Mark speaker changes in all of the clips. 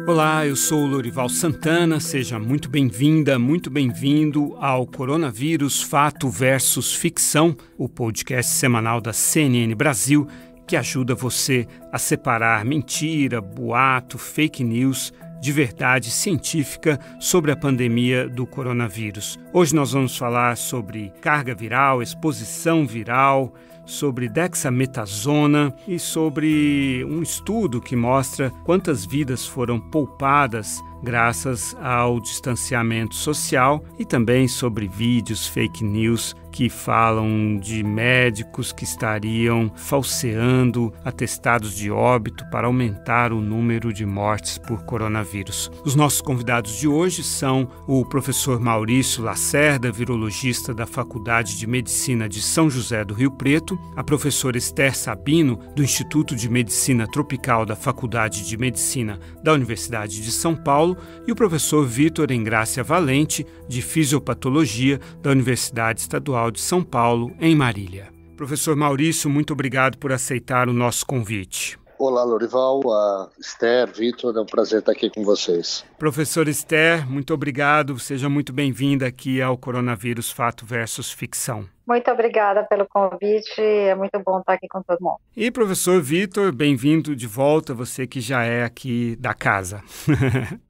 Speaker 1: Olá, eu sou o Lorival Santana, seja muito bem-vinda, muito bem-vindo ao Coronavírus Fato versus Ficção, o podcast semanal da CNN Brasil, que ajuda você a separar mentira, boato, fake news de verdade científica sobre a pandemia do coronavírus. Hoje nós vamos falar sobre carga viral, exposição viral, sobre dexametasona e sobre um estudo que mostra quantas vidas foram poupadas graças ao distanciamento social e também sobre vídeos fake news que falam de médicos que estariam falseando atestados de óbito para aumentar o número de mortes por coronavírus. Os nossos convidados de hoje são o professor Maurício Lacerda, virologista da Faculdade de Medicina de São José do Rio Preto, a professora Esther Sabino, do Instituto de Medicina Tropical da Faculdade de Medicina da Universidade de São Paulo, e o professor Vitor Engrácia Valente, de Fisiopatologia da Universidade Estadual de São Paulo, em Marília. Professor Maurício, muito obrigado por aceitar o nosso convite.
Speaker 2: Olá, Lorival, Esther, Vitor, é um prazer estar aqui com vocês.
Speaker 1: Professor Esther, muito obrigado, seja muito bem-vinda aqui ao Coronavírus Fato versus Ficção.
Speaker 3: Muito obrigada pelo convite, é muito bom estar aqui com todo mundo.
Speaker 1: E professor Vitor, bem-vindo de volta, você que já é aqui da casa.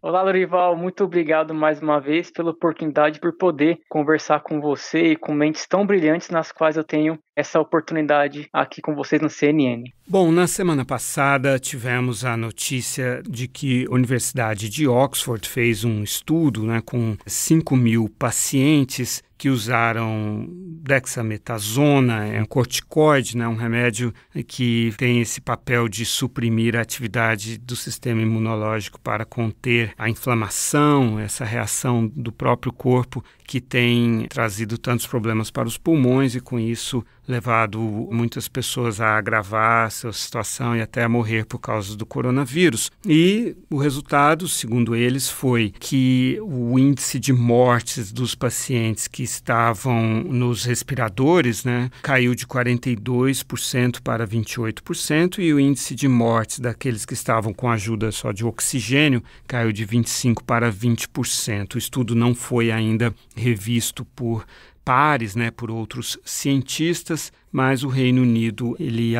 Speaker 4: Olá, Lorival, muito obrigado mais uma vez pela oportunidade por poder conversar com você e com mentes tão brilhantes nas quais eu tenho essa oportunidade aqui com vocês no CNN.
Speaker 1: Bom, na semana passada tivemos a notícia de que a Universidade de Oxford fez um estudo, com 5.000 pacientes que usaram dexametasona, um corticoide, um remédio que tem esse papel de suprimir a atividade do sistema imunológico para conter a inflamação, essa reação do próprio corpo que tem trazido tantos problemas para os pulmões e com isso levado muitas pessoas a agravar a sua situação e até a morrer por causa do coronavírus. E o resultado, segundo eles, foi que o índice de mortes dos pacientes que estavam nos respiradores, caiu de 42% para 28% e o índice de mortes daqueles que estavam com ajuda só de oxigênio caiu de 25% para 20%. O estudo não foi ainda revisto por pares, por outros cientistas, mas o Reino Unido ele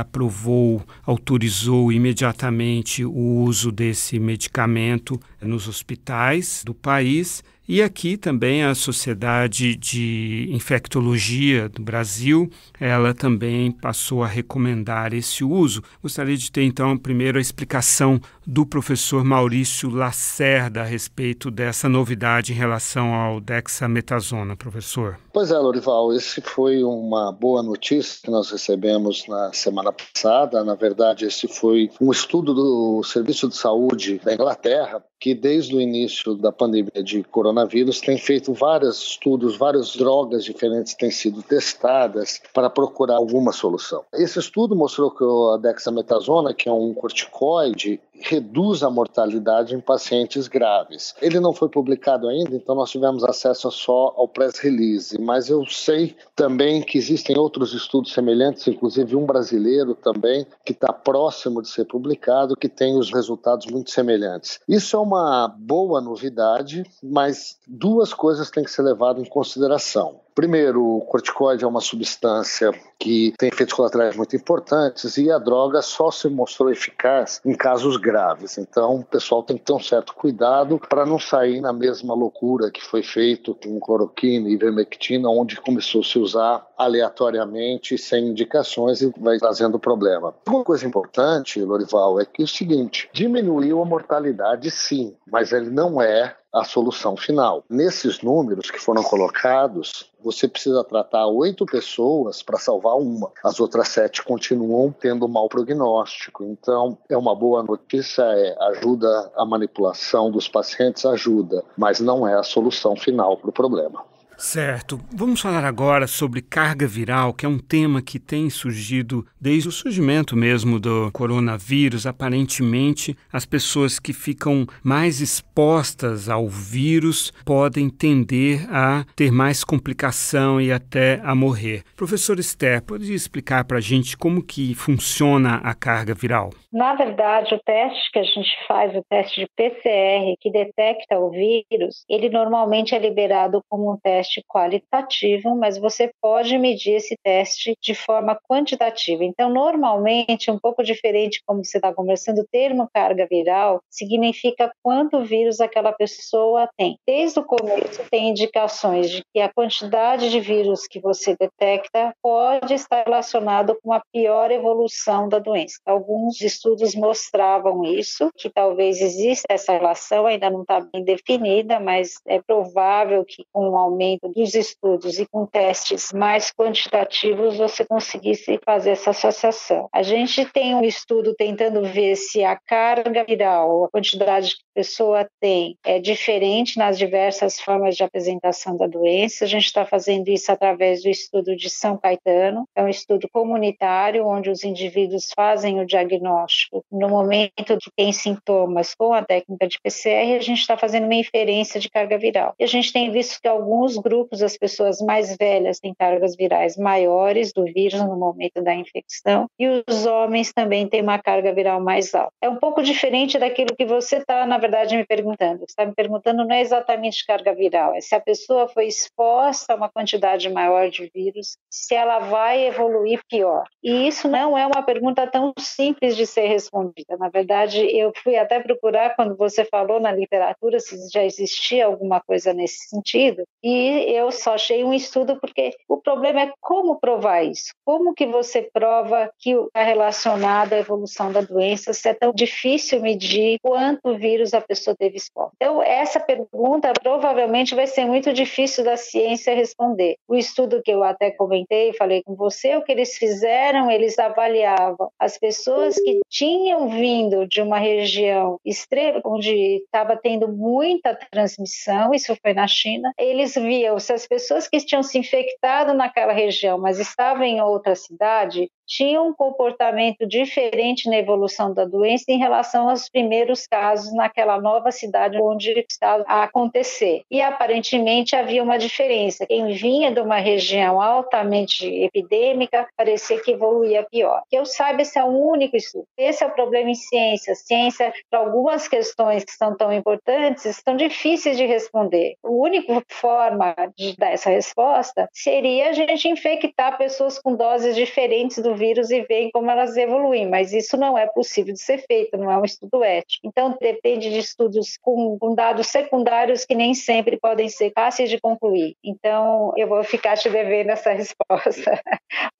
Speaker 1: autorizou imediatamente o uso desse medicamento nos hospitais do país. E aqui também a Sociedade de Infectologia do Brasil, ela também passou a recomendar esse uso. Gostaria de ter, então, primeiro a explicação do professor Maurício Lacerda a respeito dessa novidade em relação ao dexametasona, professor.
Speaker 2: Pois é, Lorival, esse foi uma boa notícia que nós recebemos na semana passada. Na verdade, esse foi um estudo do Serviço de Saúde da Inglaterra, que desde o início da pandemia de coronavírus tem feito vários estudos, várias drogas diferentes têm sido testadas para procurar alguma solução. Esse estudo mostrou que a dexametasona, que é um corticoide, reduz a mortalidade em pacientes graves. Ele não foi publicado ainda, então nós tivemos acesso só ao press release, mas eu sei também que existem outros estudos semelhantes, inclusive um brasileiro também, que está próximo de ser publicado, que tem os resultados muito semelhantes. Isso é uma boa novidade, mas duas coisas têm que ser levadas em consideração. Primeiro, o corticoide é uma substância que tem efeitos colaterais muito importantes e a droga só se mostrou eficaz em casos graves. Então, o pessoal tem que ter um certo cuidado para não sair na mesma loucura que foi feito com cloroquina e ivermectina, onde começou a se usar aleatoriamente, sem indicações e vai trazendo problema. Uma coisa importante, Lorival, é que é o seguinte, diminuiu a mortalidade sim, mas ele não é a solução final. Nesses números que foram colocados, você precisa tratar 8 pessoas para salvar uma. As outras 7 continuam tendo mau prognóstico. Então, é uma boa notícia, ajuda a manipulação dos pacientes, ajuda, mas não é a solução final para o problema.
Speaker 1: Certo. Vamos falar agora sobre carga viral, que é um tema que tem surgido desde o surgimento mesmo do coronavírus. Aparentemente, as pessoas que ficam mais expostas ao vírus podem tender a ter mais complicação e até a morrer. Professor Esther, pode explicar para a gente como que funciona a carga viral?
Speaker 3: Na verdade, o teste que a gente faz, o teste de PCR, que detecta o vírus, ele normalmente é liberado como um teste qualitativo, mas você pode medir esse teste de forma quantitativa. Então, normalmente, um pouco diferente como você está conversando, o termo carga viral significa quanto vírus aquela pessoa tem. Desde o começo, tem indicações de que a quantidade de vírus que você detecta pode estar relacionado com a pior evolução da doença. Alguns estudos mostravam isso, que talvez exista essa relação, ainda não está bem definida, mas é provável que com o aumento dos estudos e com testes mais quantitativos você conseguisse fazer essa associação. A gente tem um estudo tentando ver se a carga viral, a quantidade que a pessoa tem, é diferente nas diversas formas de apresentação da doença. A gente está fazendo isso através do estudo de São Caetano, é um estudo comunitário onde os indivíduos fazem o diagnóstico no momento que tem sintomas com a técnica de PCR. A gente está fazendo uma inferência de carga viral. E a gente tem visto que alguns grupos, as pessoas mais velhas, têm cargas virais maiores do vírus no momento da infecção, e os homens também têm uma carga viral mais alta. É um pouco diferente daquilo que você está, na verdade, me perguntando. Você está me perguntando não é exatamente carga viral, é se a pessoa foi exposta a uma quantidade maior de vírus, se ela vai evoluir pior. E isso não é uma pergunta tão simples de ser respondida. Na verdade, eu fui até procurar, quando você falou na literatura, se já existia alguma coisa nesse sentido, e eu só achei um estudo, porque o problema é como provar isso. Como que você prova que está relacionado à evolução da doença, se é tão difícil medir quanto vírus a pessoa teve exposto? Então, essa pergunta provavelmente vai ser muito difícil da ciência responder. O estudo que eu até comentei, falei com você, o que eles fizeram, eles avaliavam as pessoas que tinham vindo de uma região extrema, onde estava tendo muita transmissão, isso foi na China. Eles viam se as pessoas que tinham se infectado naquela região, mas estavam em outra cidade, tinham um comportamento diferente na evolução da doença em relação aos primeiros casos naquela nova cidade onde estava a acontecer. E aparentemente havia uma diferença. Quem vinha de uma região altamente epidêmica parecia que evoluía pior. Que eu saiba, esse é o único estudo. Esse é o problema em ciência. Ciência, para algumas questões que são tão importantes, são difíceis de responder. A única forma de dar essa resposta seria a gente infectar pessoas com doses diferentes do vírus e ver como elas evoluem, mas isso não é possível de ser feito, não é um estudo ético. Então, depende de estudos com dados secundários que nem sempre podem ser fáceis de concluir. Então, eu vou ficar te devendo essa resposta,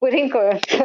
Speaker 3: por enquanto.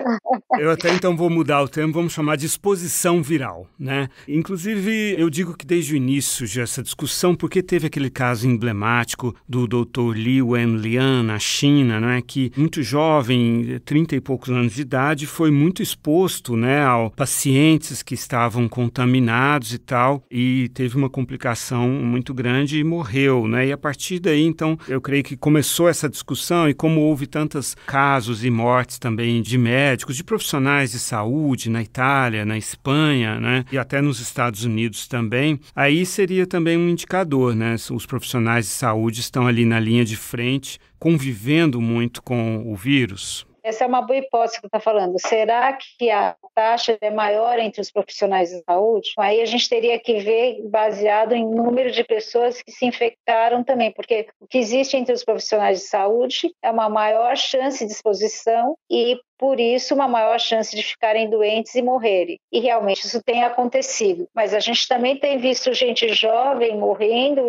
Speaker 1: Eu até então vou mudar o termo, vamos chamar de exposição viral, né? Inclusive, eu digo que desde o início dessa discussão, porque teve aquele caso emblemático do Dr. Li Wenlian na China, né, que muito jovem, 30 e poucos anos de idade, foi muito exposto, né, a pacientes que estavam contaminados e tal, e teve uma complicação muito grande e morreu, né? E a partir daí, então, eu creio que começou essa discussão, e como houve tantos casos e mortes também de médicos, de profissionais de saúde na Itália, na Espanha, né, e até nos Estados Unidos também, aí seria também um indicador, né? Os profissionais de saúde estão ali na linha de frente, convivendo muito com o vírus.
Speaker 3: Essa é uma boa hipótese que está falando. Será que a taxa é maior entre os profissionais de saúde? Aí a gente teria que ver baseado em número de pessoas que se infectaram também, porque o que existe entre os profissionais de saúde é uma maior chance de exposição e, por isso, uma maior chance de ficarem doentes e morrerem. E realmente isso tem acontecido. Mas a gente também tem visto gente jovem morrendo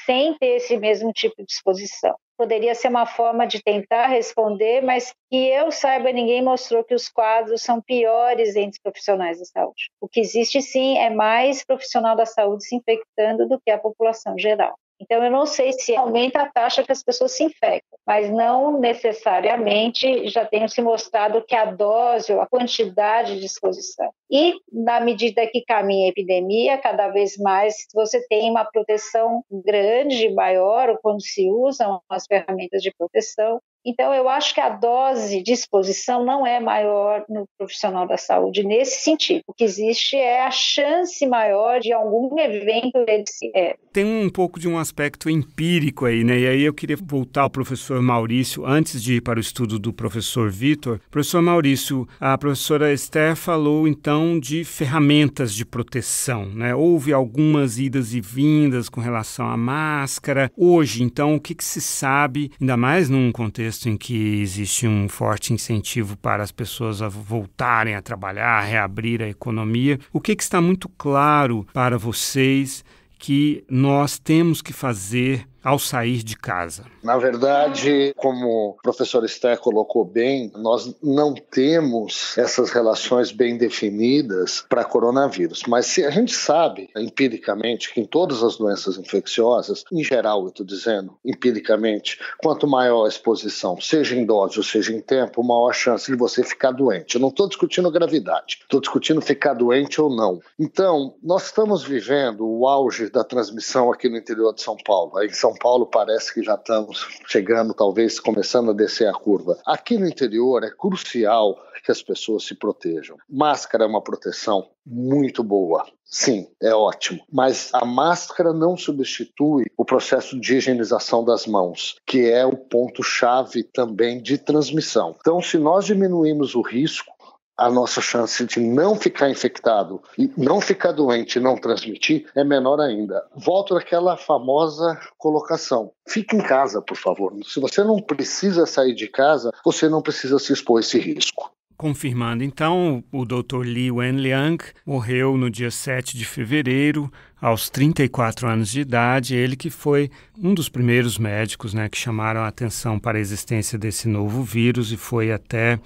Speaker 3: sem ter esse mesmo tipo de exposição. Poderia ser uma forma de tentar responder, mas que eu saiba, ninguém mostrou que os quadros são piores entre os profissionais da saúde. O que existe, sim, é mais profissional da saúde se infectando do que a população geral. Então, eu não sei se aumenta a taxa que as pessoas se infectam, mas não necessariamente já tem se mostrado que a dose ou a quantidade de exposição. E, na medida que caminha a epidemia, cada vez mais você tem uma proteção grande, maior, quando se usam as ferramentas de proteção. Então, eu acho que a dose de exposição não é maior no profissional da saúde nesse sentido. O que existe é a chance maior de algum evento ele se
Speaker 1: Tem um pouco de um aspecto empírico aí, né? E aí eu queria voltar ao professor Maurício, antes de ir para o estudo do professor Vitor. Professor Maurício, a professora Esther falou, então, de ferramentas de proteção, né? Houve algumas idas e vindas com relação à máscara. Hoje, então, o que se sabe, ainda mais num contexto em que existe um forte incentivo para as pessoas a voltarem a trabalhar, a reabrir a economia. O que está muito claro para vocês que nós temos que fazer ao sair de casa?
Speaker 2: Na verdade, como o professor Esther colocou bem, nós não temos essas relações bem definidas para coronavírus. Mas se a gente sabe, empiricamente, que em todas as doenças infecciosas, em geral, eu estou dizendo, empiricamente, quanto maior a exposição, seja em dose ou seja em tempo, maior a chance de você ficar doente. Eu não estou discutindo gravidade, estou discutindo ficar doente ou não. Então, nós estamos vivendo o auge da transmissão aqui no interior de São Paulo. Aí em São Paulo parece que já estamos chegando, talvez começando a descer a curva. Aqui no interior é crucial que as pessoas se protejam. Máscara é uma proteção muito boa. Sim, é ótimo. Mas a máscara não substitui o processo de higienização das mãos, que é o ponto-chave também de transmissão. Então, se nós diminuirmos o risco, a nossa chance de não ficar infectado e não ficar doente e não transmitir é menor ainda. Volto àquela famosa colocação. Fique em casa, por favor. Se você não precisa sair de casa, você não precisa se expor a esse risco.
Speaker 1: Confirmando, então, o Dr. Li Wenliang morreu no dia 7 de fevereiro, aos 34 anos de idade. Ele que foi um dos primeiros médicos, né, que chamaram a atenção para a existência desse novo vírus e foi até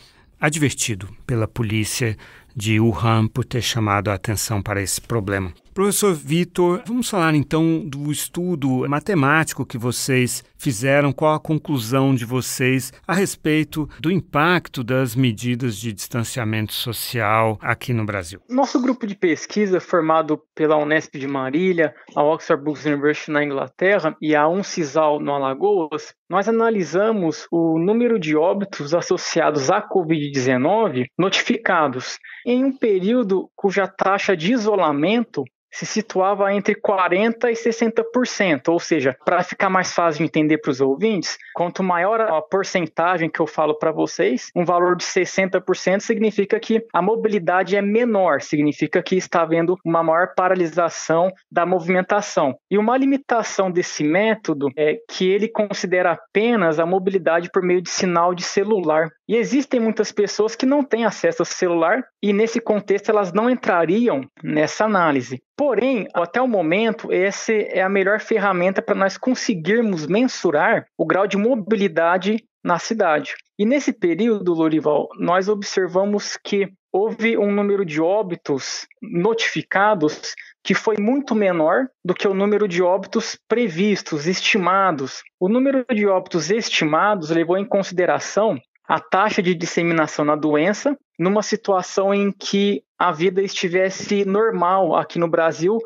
Speaker 1: advertido pela polícia de Wuhan por ter chamado a atenção para esse problema. Professor Vitor, vamos falar então do estudo matemático que vocês fizeram. Qual a conclusão de vocês a respeito do impacto das medidas de distanciamento social aqui no Brasil?
Speaker 4: Nosso grupo de pesquisa, formado pela Unesp de Marília, a Oxford Brookes University na Inglaterra e a Uncisal no Alagoas, nós analisamos o número de óbitos associados à Covid-19 notificados em um período cuja taxa de isolamento se situava entre 40% e 60%, ou seja, para ficar mais fácil de entender para os ouvintes, quanto maior a porcentagem que eu falo para vocês, um valor de 60% significa que a mobilidade é menor, significa que está havendo uma maior paralisação da movimentação. E uma limitação desse método é que ele considera apenas a mobilidade por meio de sinal de celular. E existem muitas pessoas que não têm acesso ao celular e, nesse contexto, elas não entrariam nessa análise. Porém, até o momento, essa é a melhor ferramenta para nós conseguirmos mensurar o grau de mobilidade na cidade. E nesse período, Lorival, nós observamos que houve um número de óbitos notificados que foi muito menor do que o número de óbitos previstos, estimados. O número de óbitos estimados levou em consideração a taxa de disseminação na doença numa situação em que a vida estivesse normal aqui no Brasil,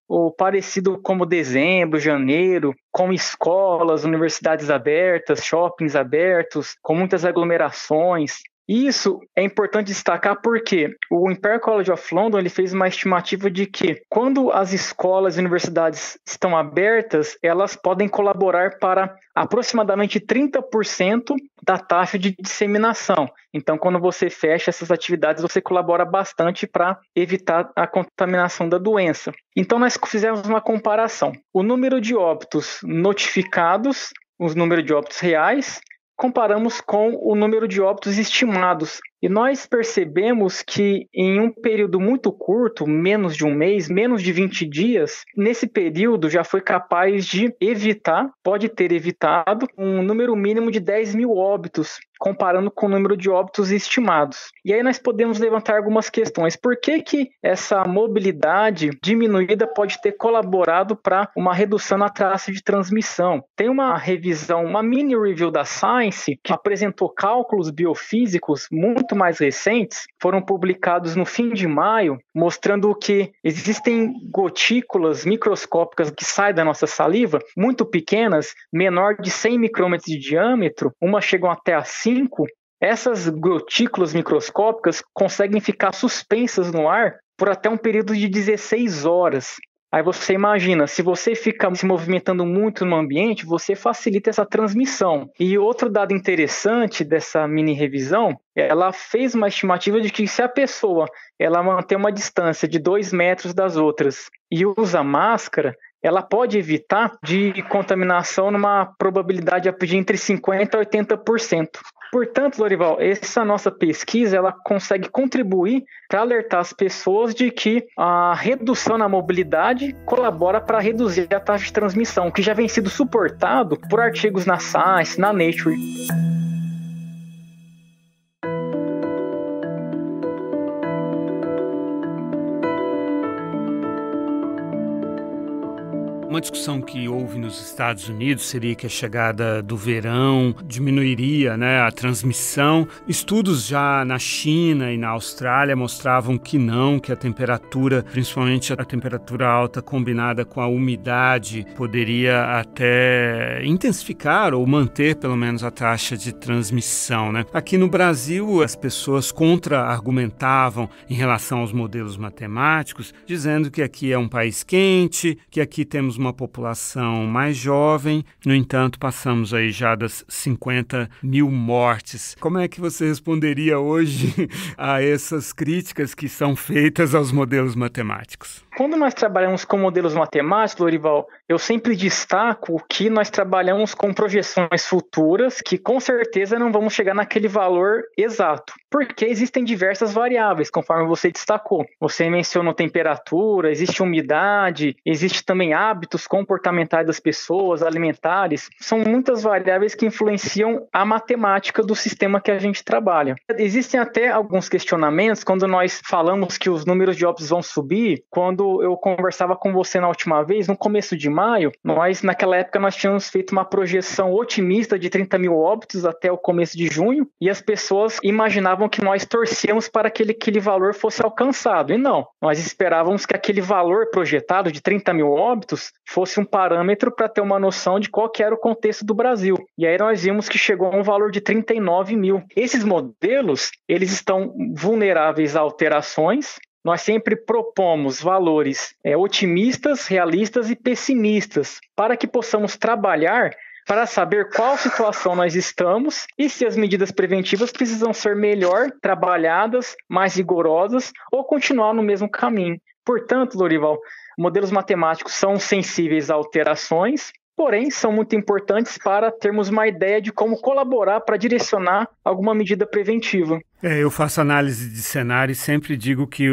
Speaker 4: ou parecido como dezembro, janeiro, com escolas, universidades abertas, shoppings abertos, com muitas aglomerações. Isso é importante destacar porque o Imperial College of London ele fez uma estimativa de que quando as escolas e universidades estão abertas, elas podem colaborar para aproximadamente 30% da taxa de disseminação. Então, quando você fecha essas atividades, você colabora bastante para evitar a contaminação da doença. Então, nós fizemos uma comparação. O número de óbitos notificados, os números de óbitos reais, comparamos com o número de óbitos estimados. E nós percebemos que em um período muito curto, menos de um mês, menos de 20 dias, nesse período já foi capaz de evitar, pode ter evitado, um número mínimo de 10 mil óbitos, comparando com o número de óbitos estimados. E aí nós podemos levantar algumas questões. Por que que essa mobilidade diminuída pode ter colaborado para uma redução na taxa de transmissão? Tem uma revisão, uma mini review da Science, que apresentou cálculos biofísicos muito muito mais recentes foram publicados no fim de maio, mostrando que existem gotículas microscópicas que saem da nossa saliva, muito pequenas, menor de 100 micrômetros de diâmetro, umas chegam até a 5. Essas gotículas microscópicas conseguem ficar suspensas no ar por até um período de 16 horas. Aí você imagina, se você fica se movimentando muito no ambiente, você facilita essa transmissão. E outro dado interessante dessa mini revisão, ela fez uma estimativa de que se a pessoa ela mantém uma distância de 2 metros das outras e usa máscara, ela pode evitar de contaminação numa probabilidade de entre 50% a 80%. Portanto, Lorival, essa nossa pesquisa ela consegue contribuir para alertar as pessoas de que a redução na mobilidade colabora para reduzir a taxa de transmissão, que já vem sido suportado por artigos na Science, na Nature.
Speaker 1: Uma discussão que houve nos Estados Unidos seria que a chegada do verão diminuiria, né, a transmissão. Estudos já na China e na Austrália mostravam que não, que a temperatura, principalmente a temperatura alta combinada com a umidade, poderia até intensificar ou manter pelo menos a taxa de transmissão, né? Aqui no Brasil, as pessoas contra-argumentavam em relação aos modelos matemáticos, dizendo que aqui é um país quente, que aqui temos uma população mais jovem. No entanto, passamos aí já das 50 mil mortes. Como é que você responderia hoje a essas críticas que são feitas aos modelos matemáticos?
Speaker 4: Quando nós trabalhamos com modelos matemáticos, Lorival, eu sempre destaco que nós trabalhamos com projeções futuras que com certeza não vamos chegar naquele valor exato, porque existem diversas variáveis, conforme você destacou. Você mencionou temperatura, existe umidade, existe também hábitos comportamentais das pessoas, alimentares. São muitas variáveis que influenciam a matemática do sistema que a gente trabalha. Existem até alguns questionamentos quando nós falamos que os números de óbitos vão subir. Quando eu conversava com você na última vez, no começo de maio, naquela época nós tínhamos feito uma projeção otimista de 30 mil óbitos até o começo de junho, e as pessoas imaginavam que nós torcíamos para que aquele valor fosse alcançado. E não, nós esperávamos que aquele valor projetado de 30 mil óbitos fosse um parâmetro para ter uma noção de qual que era o contexto do Brasil. E aí nós vimos que chegou a um valor de 39 mil. Esses modelos, eles estão vulneráveis a alterações. Nós sempre propomos valores otimistas, realistas e pessimistas para que possamos trabalhar para saber qual situação nós estamos e se as medidas preventivas precisam ser melhor trabalhadas, mais rigorosas ou continuar no mesmo caminho. Portanto, Lorival, modelos matemáticos são sensíveis a alterações, porém são muito importantes para termos uma ideia de como colaborar para direcionar alguma medida preventiva.
Speaker 1: Eu faço análise de cenário e sempre digo que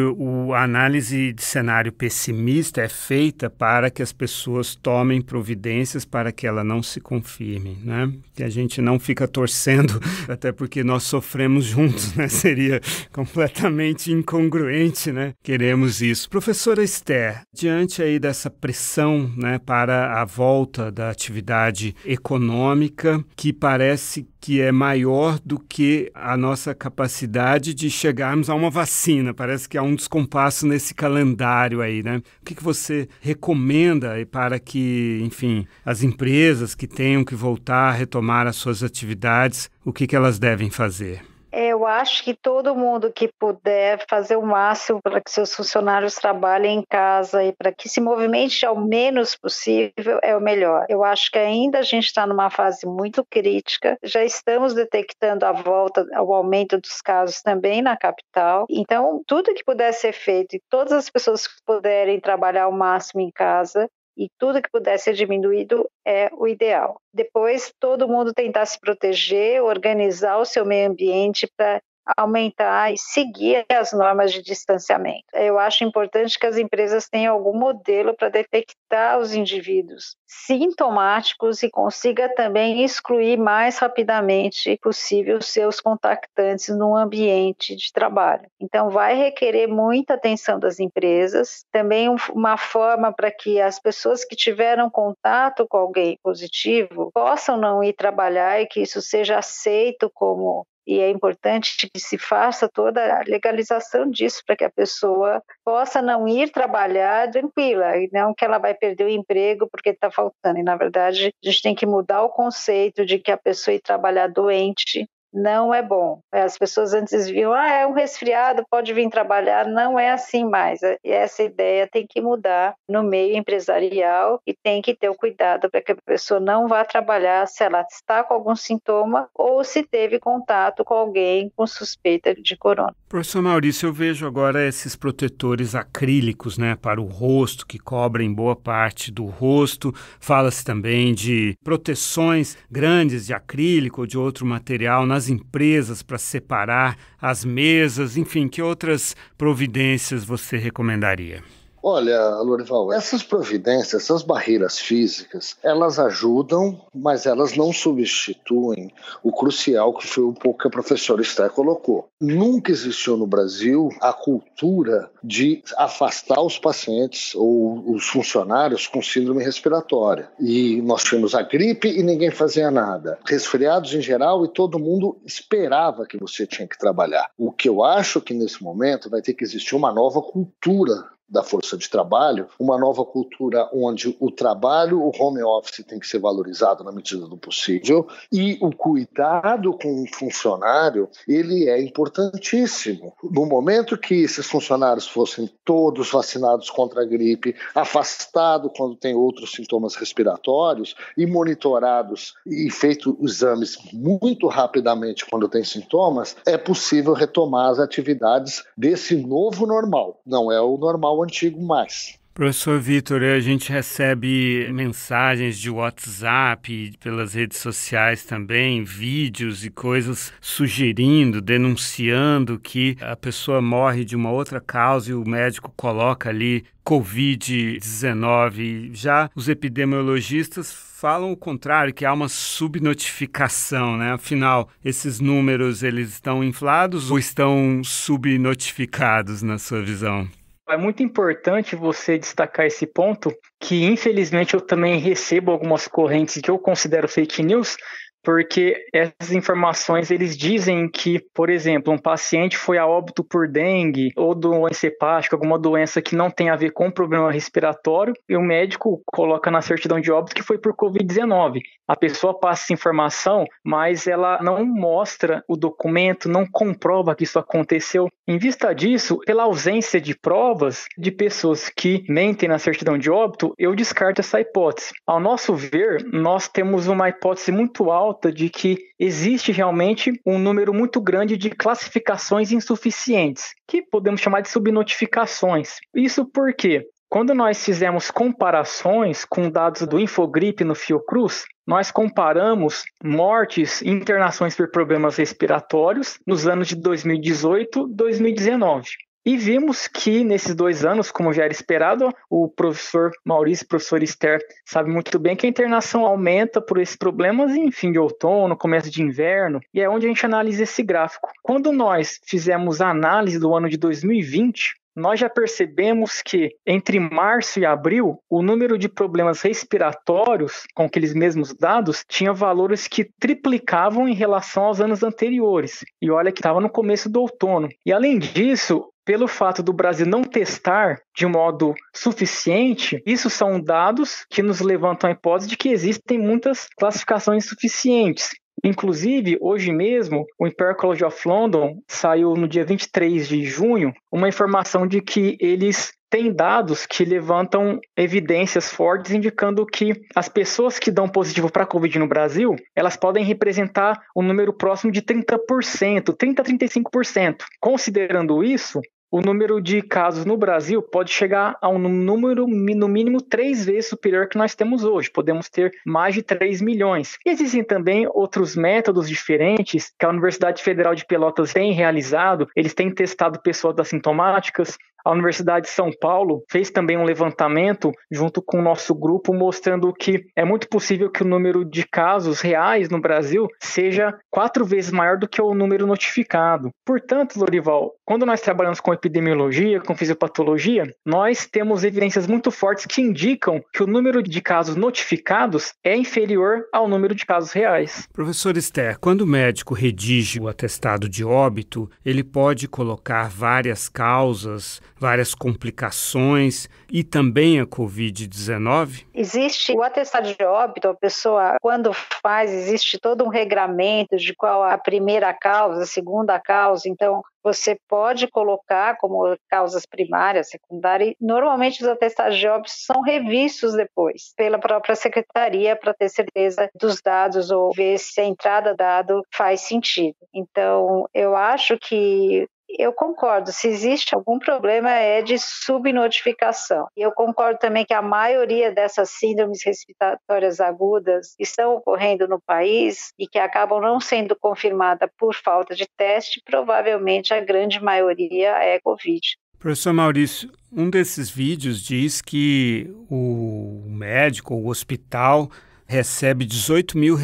Speaker 1: a análise de cenário pessimista é feita para que as pessoas tomem providências para que ela não se confirme, né? Que a gente não fica torcendo, até porque nós sofremos juntos, né? Seria completamente incongruente, né? Queremos isso. Professora Esther, diante aí dessa pressão, né, para a volta da atividade econômica, que parece que é maior do que a nossa capacidade de chegarmos a uma vacina. Parece que há um descompasso nesse calendário aí, né? O que você recomenda para que, enfim, as empresas que tenham que voltar a retomar as suas atividades, o que elas devem fazer?
Speaker 3: Eu acho que todo mundo que puder fazer o máximo para que seus funcionários trabalhem em casa e para que se movimente ao menos possível é o melhor. Eu acho que ainda a gente está numa fase muito crítica, já estamos detectando a volta, o aumento dos casos também na capital. Então, tudo que puder ser feito e todas as pessoas que puderem trabalhar ao máximo em casa, e tudo que puder ser diminuído é o ideal. Depois, todo mundo tentar se proteger, organizar o seu meio ambiente para aumentar e seguir as normas de distanciamento. Eu acho importante que as empresas tenham algum modelo para detectar os indivíduos sintomáticos e consiga também excluir mais rapidamente possível seus contactantes no ambiente de trabalho. Então, vai requerer muita atenção das empresas, também uma forma para que as pessoas que tiveram contato com alguém positivo possam não ir trabalhar e que isso seja aceito como E é importante que se faça toda a legalização disso para que a pessoa possa não ir trabalhar tranquila, e não que ela vai perder o emprego porque está faltando. E, na verdade, a gente tem que mudar o conceito de que a pessoa ir trabalhar doente não é bom. As pessoas antes viam, é um resfriado, pode vir trabalhar. Não é assim mais. E essa ideia tem que mudar no meio empresarial e tem que ter o cuidado para que a pessoa não vá trabalhar se ela está com algum sintoma ou se teve contato com alguém com suspeita de corona.
Speaker 1: Professor Maurício, eu vejo agora esses protetores acrílicos, né, para o rosto, que cobrem boa parte do rosto. Fala-se também de proteções grandes de acrílico ou de outro material nas empresas para separar as mesas, enfim, que outras providências você recomendaria?
Speaker 2: Olha, Lorival, essas providências, essas barreiras físicas, elas ajudam, mas elas não substituem o crucial que foi um pouco que a professora Esther colocou. Nunca existiu no Brasil a cultura de afastar os pacientes ou os funcionários com síndrome respiratória. E nós tínhamos a gripe e ninguém fazia nada. Resfriados em geral e todo mundo esperava que você tinha que trabalhar. O que eu acho que nesse momento vai ter que existir uma nova cultura da força de trabalho, uma nova cultura onde o trabalho, o home office tem que ser valorizado na medida do possível e o cuidado com o funcionário, ele é importantíssimo. No momento que esses funcionários fossem todos vacinados contra a gripe, afastados quando tem outros sintomas respiratórios e monitorados e feito exames muito rapidamente quando tem sintomas, é possível retomar as atividades desse novo normal. Não é o normal antigo mais.
Speaker 1: Professor Vitor, a gente recebe mensagens de WhatsApp, pelas redes sociais também, vídeos e coisas sugerindo, denunciando que a pessoa morre de uma outra causa e o médico coloca ali Covid-19. Já os epidemiologistas falam o contrário, que há uma subnotificação, né? Afinal, esses números, eles estão inflados ou estão subnotificados na sua visão?
Speaker 4: É muito importante você destacar esse ponto, que infelizmente eu também recebo algumas correntes que eu considero fake news, porque essas informações, eles dizem que, por exemplo, um paciente foi a óbito por dengue ou doença hepática, alguma doença que não tem a ver com problema respiratório, e o médico coloca na certidão de óbito que foi por Covid-19. A pessoa passa essa informação, mas ela não mostra o documento, não comprova que isso aconteceu. Em vista disso, pela ausência de provas de pessoas que mentem na certidão de óbito, eu descarto essa hipótese. Ao nosso ver, nós temos uma hipótese muito alta de que existe realmente um número muito grande de classificações insuficientes, que podemos chamar de subnotificações. Isso porque, quando nós fizemos comparações com dados do Infogripe no Fiocruz, nós comparamos mortes e internações por problemas respiratórios nos anos de 2018 e 2019. E vimos que nesses 2 anos, como já era esperado, o professor Maurício e o professor Esther sabem muito bem que a internação aumenta por esses problemas em fim de outono, começo de inverno, e é onde a gente analisa esse gráfico. Quando nós fizemos a análise do ano de 2020, nós já percebemos que entre março e abril, o número de problemas respiratórios, com aqueles mesmos dados, tinha valores que triplicavam em relação aos anos anteriores. E olha que estava no começo do outono. E além disso, pelo fato do Brasil não testar de modo suficiente, isso são dados que nos levantam a hipótese de que existem muitas classificações insuficientes. Inclusive, hoje mesmo, o Imperial College of London saiu no dia 23 de junho uma informação de que eles têm dados que levantam evidências fortes indicando que as pessoas que dão positivo para a Covid no Brasil, elas podem representar um número próximo de 30%, 30% a 35%. Considerando isso, o número de casos no Brasil pode chegar a um número, no mínimo, 3 vezes superior que nós temos hoje. Podemos ter mais de 3 milhões. E existem também outros métodos diferentes que a Universidade Federal de Pelotas tem realizado. Eles têm testado pessoas assintomáticas. A Universidade de São Paulo fez também um levantamento junto com o nosso grupo, mostrando que é muito possível que o número de casos reais no Brasil seja 4 vezes maior do que o número notificado. Portanto, Lorival, quando nós trabalhamos com epidemiologia, com fisiopatologia, nós temos evidências muito fortes que indicam que o número de casos notificados é inferior ao número de casos reais.
Speaker 1: Professor Esther, quando o médico redige o atestado de óbito, ele pode colocar várias causas, várias complicações e também a Covid-19?
Speaker 3: Existe o atestado de óbito, a pessoa, quando faz, existe todo um regramento de qual a primeira causa, a segunda causa, então você pode colocar como causas primárias, secundárias, e normalmente os atestados de óbito são revistos depois pela própria secretaria para ter certeza dos dados ou ver se a entrada dado faz sentido. Então, eu acho que eu concordo, se existe algum problema é de subnotificação. E eu concordo também que a maioria dessas síndromes respiratórias agudas estão ocorrendo no país e que acabam não sendo confirmadas por falta de teste, provavelmente a grande maioria é Covid.
Speaker 1: Professor Maurício, um desses vídeos diz que o médico, o hospital, recebe R$18 mil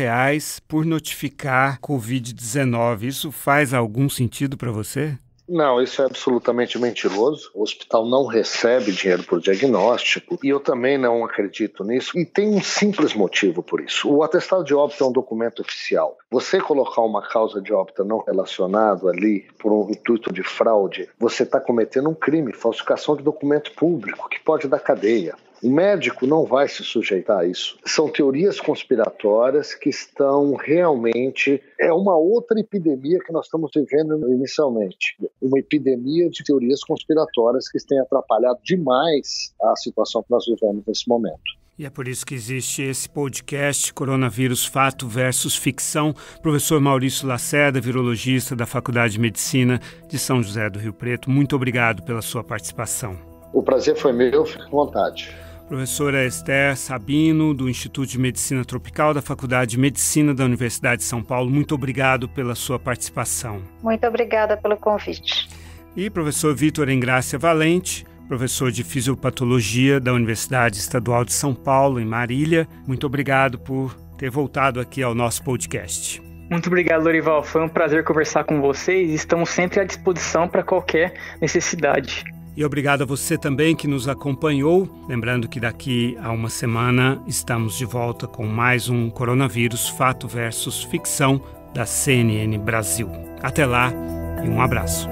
Speaker 1: por notificar Covid-19. Isso faz algum sentido para você?
Speaker 2: Não, isso é absolutamente mentiroso. O hospital não recebe dinheiro por diagnóstico e eu também não acredito nisso. E tem um simples motivo por isso. O atestado de óbito é um documento oficial. Você colocar uma causa de óbito não relacionada ali por um intuito de fraude, você está cometendo um crime, falsificação de documento público, que pode dar cadeia. O médico não vai se sujeitar a isso. São teorias conspiratórias que estão realmente... É uma outra epidemia que nós estamos vivendo inicialmente. Uma epidemia de teorias conspiratórias que tem atrapalhado demais a situação que nós vivemos nesse momento.
Speaker 1: E é por isso que existe esse podcast, Coronavírus Fato versus Ficção. Professor Maurício Lacerda, virologista da Faculdade de Medicina de São José do Rio Preto, muito obrigado pela sua participação.
Speaker 2: O prazer foi meu, fique à vontade.
Speaker 1: Professora Esther Sabino, do Instituto de Medicina Tropical da Faculdade de Medicina da Universidade de São Paulo, muito obrigado pela sua participação.
Speaker 3: Muito obrigada pelo convite.
Speaker 1: E professor Vitor Engrácia Valente, professor de Fisiopatologia da Universidade Estadual de São Paulo, em Marília, muito obrigado por ter voltado aqui ao nosso podcast.
Speaker 4: Muito obrigado, Lorival. Foi um prazer conversar com vocês e estamos sempre à disposição para qualquer necessidade.
Speaker 1: E obrigado a você também que nos acompanhou. Lembrando que daqui a uma semana estamos de volta com mais um Coronavírus Fato versus Ficção da CNN Brasil. Até lá e um abraço.